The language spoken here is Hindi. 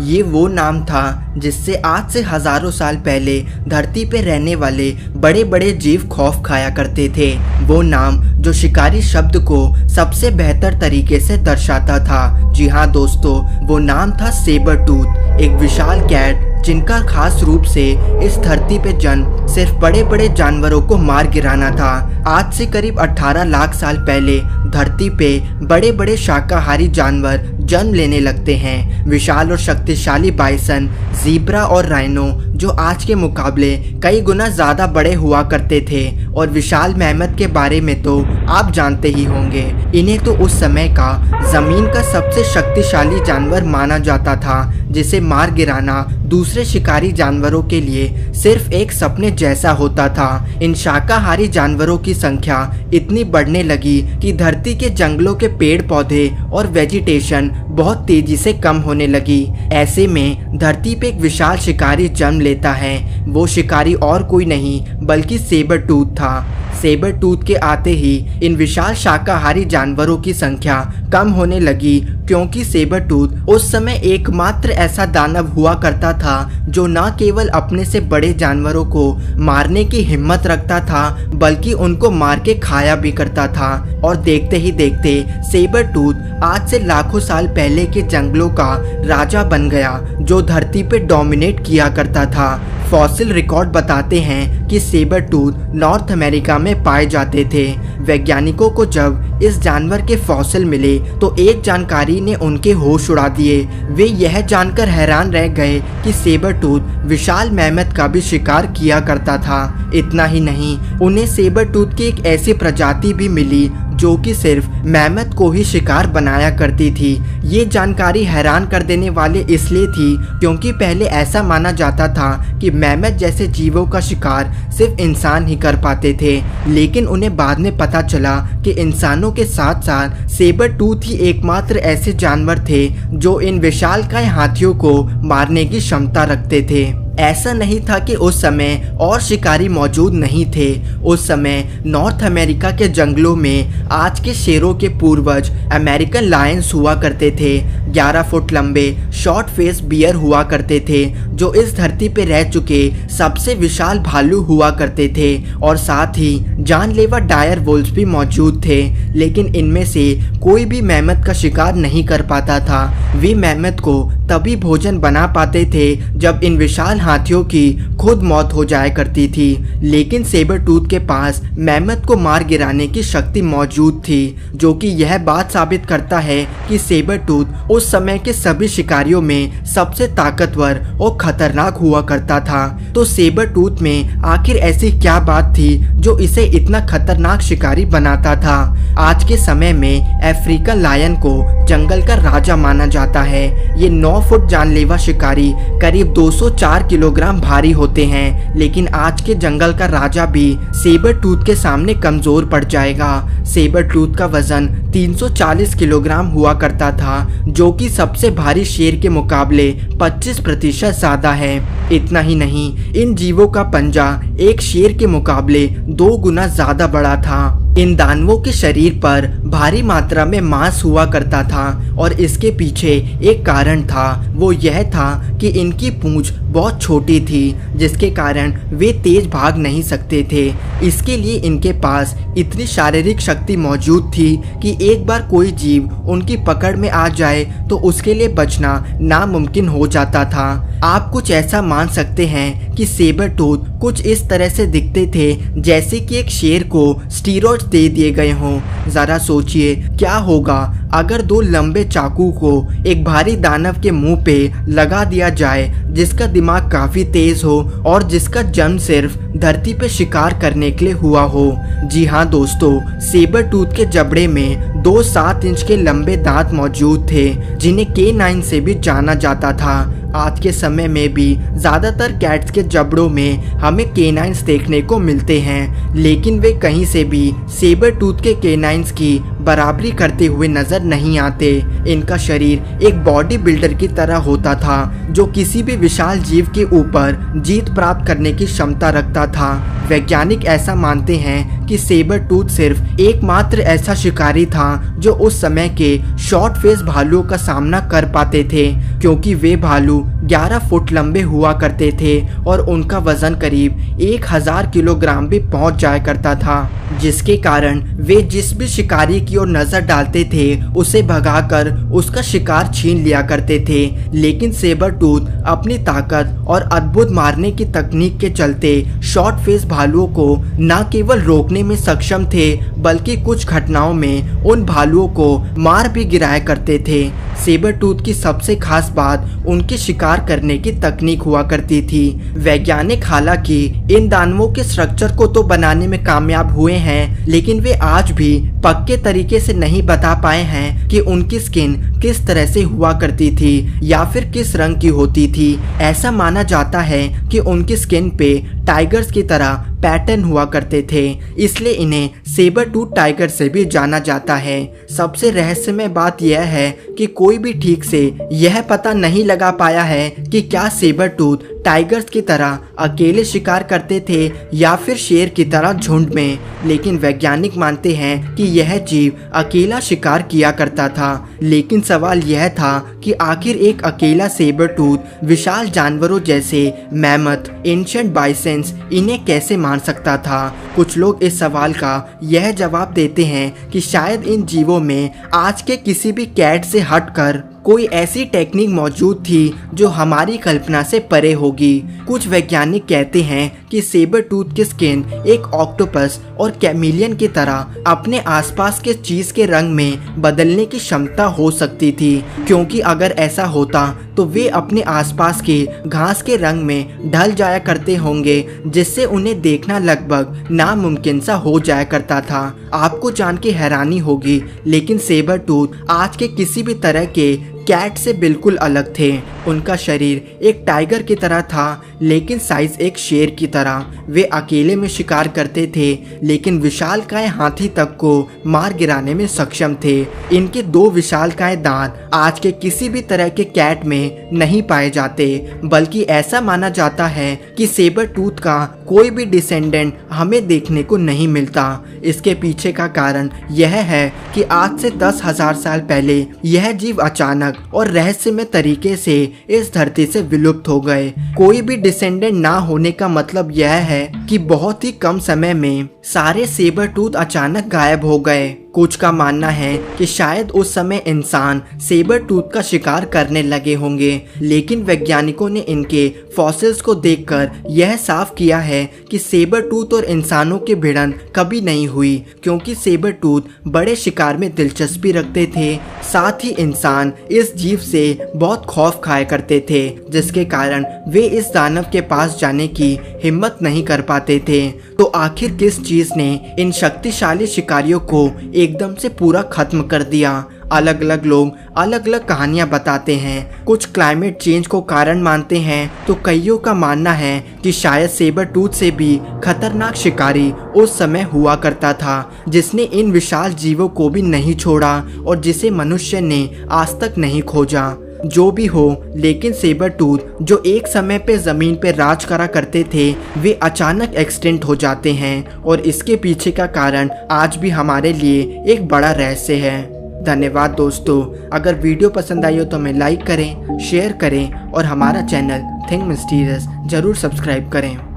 ये वो नाम था जिससे आज से हजारों साल पहले धरती पे रहने वाले बड़े बड़े जीव खौफ खाया करते थे। वो नाम जो शिकारी शब्द को सबसे बेहतर तरीके से दर्शाता था। जी हाँ दोस्तों, वो नाम था सेबर टूथ, एक विशाल कैट जिनका खास रूप से इस धरती पे जन्म सिर्फ बड़े बड़े जानवरों को मार गिराना था। आज से करीब 18 लाख साल पहले धरती पे बड़े बड़े शाकाहारी जानवर जन्म लेने लगते हैं। विशाल और शक्तिशाली बाइसन, ज़ीब्रा और राइनो जो आज के मुकाबले कई गुना ज़्यादा बड़े हुआ करते थे। और विशाल मेहमत के बारे में तो आप जानते ही होंगे। इन्हें तो उस समय का ज़मीन का सबसे शक्तिशाली जानवर माना जाता था, जिसे मार गिराना दूसरे शिकारी जानवरों के लिए सिर्फ एक सपने जैसा होता था। इन शाकाहारी जानवरों की संख्या इतनी बढ़ने लगी कि धरती के जंगलों के पेड़ पौधे और वेजिटेशन बहुत तेजी से कम होने लगी। ऐसे में धरती पे एक विशाल शिकारी जन्म लेता है। वो शिकारी और कोई नहीं बल्कि सेबर टूथ था। सेबर टूथ के आते ही इन विशाल शाकाहारी जानवरों की संख्या कम होने लगी, क्योंकि सेबर टूथ उस समय एकमात्र ऐसा दानव हुआ करता था जो न केवल अपने से बड़े जानवरों को मारने की हिम्मत रखता था, बल्कि उनको मार के खाया भी करता था। और देखते ही देखते सेबर टूथ आज से लाखों साल पहले के जंगलों का राजा बन गया, जो धरती पे डोमिनेट किया करता था। फॉसिल रिकॉर्ड बताते हैं कि सेबर टूथ नॉर्थ अमेरिका में पाए जाते थे। वैज्ञानिकों को जब इस जानवर के फॉसिल मिले तो एक जानकारी ने उनके होश उड़ा दिए। वे यह जानकर हैरान रह गए कि सेबर टूथ विशाल मेहमत का भी शिकार किया करता था। इतना ही नहीं, उन्हें सेबर टूथ की एक ऐसी प्रजाति भी मिली जो कि सिर्फ मेहमत को ही शिकार बनाया करती थी। ये जानकारी हैरान कर देने वाले इसलिए थी क्योंकि पहले ऐसा माना जाता था कि मेहमत जैसे जीवों का शिकार सिर्फ इंसान ही कर पाते थे, लेकिन उन्हें बाद में पता चला कि इंसानों के साथ साथ सेबर टूथ ही एकमात्र ऐसे जानवर थे जो इन विशालकाय हाथियों को मारने की क्षमता रखते थे। ऐसा नहीं था कि उस समय और शिकारी मौजूद नहीं थे। उस समय नॉर्थ अमेरिका के जंगलों में आज के शेरों के पूर्वज अमेरिकन लायंस हुआ करते थे। 11 फुट लंबे शॉर्ट फेस बियर हुआ करते थे, जो इस धरती पे रह चुके सबसे विशाल भालू हुआ करते थे। और साथ ही जानलेवा डायर वुल्व्स भी मौजूद थे, लेकिन इनमें से कोई भी मेहमत का शिकार नहीं कर पाता था। वे मेहमत को तभी भोजन बना पाते थे जब इन विशाल हाथियों की खुद मौत हो जाया करती थी। लेकिन सेबर टूथ के पास मेहमत को मार गिराने की शक्ति मौजूद थी, जो कि यह बात साबित करता है कि सेबर टूथ उस समय के सभी शिकारियों में सबसे ताकतवर और खतरनाक हुआ करता था। तो सेबर टूथ में आखिर ऐसी क्या बात थी जो इसे इतना खतरनाक शिकारी बनाता था? आज के समय में अफ्रीकन लायन को जंगल का राजा माना जाता है। ये 9 फुट जानलेवा शिकारी करीब 204 किलोग्राम भारी होते हैं, लेकिन आज के जंगल का राजा भी सेबर टूथ के सामने कमजोर पड़ जाएगा। सेबर टूथ का वजन 340 किलोग्राम हुआ करता था, जो कि सबसे भारी शेर के मुकाबले 25% ज्यादा है। इतना ही नहीं, इन जीवों का पंजा एक शेर के मुकाबले 2 गुना ज्यादा बड़ा था। इन दानवों के शरीर पर भारी मात्रा में मांस हुआ करता था, और इसके पीछे एक कारण था। वो यह था कि इनकी पूंछ बहुत छोटी थी, जिसके कारण वे तेज भाग नहीं सकते थे। इसके लिए इनके पास इतनी शारीरिक शक्ति मौजूद थी कि एक बार कोई जीव उनकी पकड़ में आ जाए तो उसके लिए बचना नामुमकिन हो जाता था। आप कुछ ऐसा मान सकते हैं कि सेबर टूथ कुछ इस तरह से दिखते थे जैसे कि एक शेर को स्टीरॉइड्स दे दिए गए हों। जरा सोचिए क्या होगा अगर 2 लंबे चाकू को एक भारी दानव के मुंह पे लगा दिया जाए, जिसका दिमाग काफी तेज हो और जिसका जन्म सिर्फ धरती पे शिकार करने के लिए हुआ हो। जी हाँ दोस्तों, सेबर टूथ के जबड़े में 2 7 इंच के लंबे दांत मौजूद थे, जिन्हें K9 से भी जाना जाता था। आज के समय में भी ज्यादातर कैट्स के जबड़ों में हमें K9s देखने को मिलते हैं, लेकिन वे कहीं से भी सेबर टूथ के K9s की बराबरी करते हुए नजर नहीं आते। इनका शरीर एक बॉडी बिल्डर की तरह होता था जो किसी भी विशाल जीव के ऊपर जीत प्राप्त करने की क्षमता रखता था। वैज्ञानिक ऐसा मानते हैं कि सेबर टूथ सिर्फ एकमात्र ऐसा शिकारी था जो उस समय के शॉर्ट फेस भालुओं का सामना कर पाते थे, क्योंकि वे भालू 11 फुट लंबे हुआ करते थे और उनका वजन करीब 1000 किलोग्राम भी पहुंच जाया करता था, जिसके कारण वे जिस भी शिकारी की ओर नजर डालते थे उसे भगाकर उसका शिकार छीन लिया करते थे। लेकिन सेबर टूथ अपनी ताकत और अद्भुत मारने की तकनीक के चलते शॉर्ट फेस भालुओं को न केवल रोकने में सक्षम थे बल्कि कुछ घटनाओं में उन भालुओं को मार भी गिराया करते थे। सेबर टूथ की सबसे खास बात उनके शिकार करने की तकनीक हुआ करती थी। वैज्ञानिक हालांकि इन दानवों के स्ट्रक्चर को तो बनाने में कामयाब हुए हैं, लेकिन वे आज भी पक्के तरीके से नहीं बता पाए हैं कि उनकी स्किन किस तरह से हुआ करती थी या फिर किस रंग की होती थी। ऐसा माना जाता है कि उनकी स्किन पे टाइगर्स की तरह पैटर्न हुआ करते थे, इसलिए इन्हें सेबर टूथ टाइगर से भी जाना जाता है। सबसे रहस्यमय बात यह है कि कोई भी ठीक से यह पता नहीं लगा पाया है कि क्या सेबर टूथ टाइगर्स की तरह अकेले शिकार करते थे या फिर शेर की तरह झुंड में, लेकिन वैज्ञानिक मानते हैं कि यह जीव अकेला शिकार किया करता था। लेकिन सवाल यह था कि आखिर एक अकेला सेबर टूथ विशाल जानवरों जैसे मैमथ, एंशिएंट बाइसन्स इन्हें कैसे मार सकता था। कुछ लोग इस सवाल का यह जवाब देते हैं कि शायद इन जीवों में आज के किसी भी कैट से हटकर कोई ऐसी टेक्निक मौजूद थी जो हमारी कल्पना से परे होगी। कुछ वैज्ञानिक कहते हैं कि सेबर टूथ की स्किन एक ऑक्टोपस और कैमिलियन की तरह अपने आसपास के चीज के रंग में बदलने की क्षमता हो सकती थी, क्योंकि अगर ऐसा होता तो वे अपने आसपास के घास के रंग में ढल जाया करते होंगे, जिससे उन्हें देखना लगभग नामुमकिन सा हो जाया करता था। आपको जान के हैरानी होगी, लेकिन सेबर टूथ आज के किसी भी तरह के कैट से बिल्कुल अलग थे। उनका शरीर एक टाइगर की तरह था, लेकिन साइज एक शेर की तरह। वे अकेले में शिकार करते थे, लेकिन विशालकाय हाथी तक को मार गिराने में सक्षम थे। इनके 2 विशालकाय दांत आज के किसी भी तरह के कैट में नहीं पाए जाते, बल्कि ऐसा माना जाता है कि सेबर टूथ का कोई भी डिसेंडेंट हमें देखने को नहीं मिलता। इसके पीछे का कारण यह है कि आज से 10,000 साल पहले यह जीव अचानक और रहस्यमय तरीके से इस धरती से विलुप्त हो गए। कोई भी डिसेंडेंट ना होने का मतलब यह है कि बहुत ही कम समय में सारे सेबर टूथ अचानक गायब हो गए। कुछ का मानना है कि शायद उस समय इंसान सेबर टूथ का शिकार करने लगे होंगे, लेकिन वैज्ञानिकों ने इनके फॉसिल्स को देखकर यह साफ किया है कि सेबर टूथ और इंसानों की भिड़ंत कभी नहीं हुई, क्योंकि सेबर टूथ बड़े शिकार में दिलचस्पी रखते थे। साथ ही इंसान इस जीव से बहुत खौफ खाया करते थे, जिसके कारण वे इस दानव के पास जाने की हिम्मत नहीं कर पाते थे। तो आखिर किस चीज ने इन शक्तिशाली शिकारियों को एकदम से पूरा खत्म कर दिया? अलग अलग लोग अलग अलग कहानियां बताते हैं। कुछ क्लाइमेट चेंज को कारण मानते हैं, तो कईयों का मानना है कि शायद सेबर टूथ से भी खतरनाक शिकारी उस समय हुआ करता था, जिसने इन विशाल जीवों को भी नहीं छोड़ा और जिसे मनुष्य ने आज तक नहीं खोजा। जो भी हो, लेकिन सेबर टूथ जो एक समय पे जमीन पे राज करा करते थे, वे अचानक एक्सटिंक्ट हो जाते हैं और इसके पीछे का कारण आज भी हमारे लिए एक बड़ा रहस्य है। धन्यवाद दोस्तों। अगर वीडियो पसंद आई हो तो हमें लाइक करें, शेयर करें और हमारा चैनल थिंक मिस्टीरियस जरूर सब्सक्राइब करें।